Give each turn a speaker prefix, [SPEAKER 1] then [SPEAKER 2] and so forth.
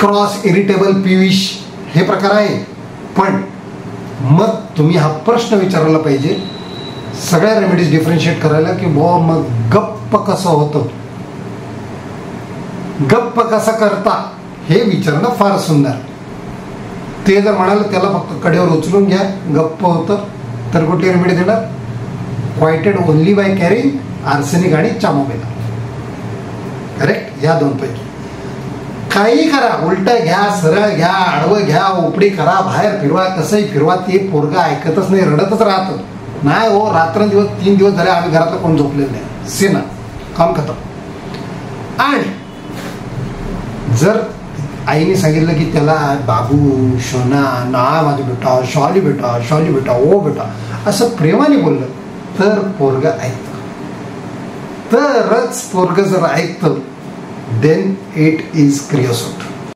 [SPEAKER 1] Cross irritable पीविश हे प्रकार आहे. पण मग तुम्ही हा प्रश्न विचारायला पाहिजे सगळ्या रेमेडीज डिफरन्शिएट करायला की बुवा मग गप्प कसं होतं, गप्प कसं करता हे विचारणं फार सुंदर. ते जर म्हणाल त्याला फक्त कडेवर उचलून घ्या गप्प होतं तर कुठली रेमेडी देणार? क्वाइटेड ओनली बाय कॅरिंग आर्सेनिक आणि चामोमेला. करेक्ट. या दोन पैकी काही करा, उलटं घ्या, सरळ घ्या, आडवं घ्या, उपडी करा, बाहेर फिरवा, कसंही फिरवा, ते पोरगा ऐकतच नाही, रडतच राहतं. नाही हो, रात्रंदिवस 3 दिवस झाले आम्ही घरातलं कोण झोपलेलं नाही. सेना काम खतम. आणि जर आईने सांगितलं की त्याला बाबू, शोना, ना माझं बेटा, शॉली बेटा, शॉली बेटा, ओ बेटा असं प्रेमाने बोललं तर पोरग ऐकतं. तरच पोरग जर ऐकतं देन इट इज क्रिओसोट.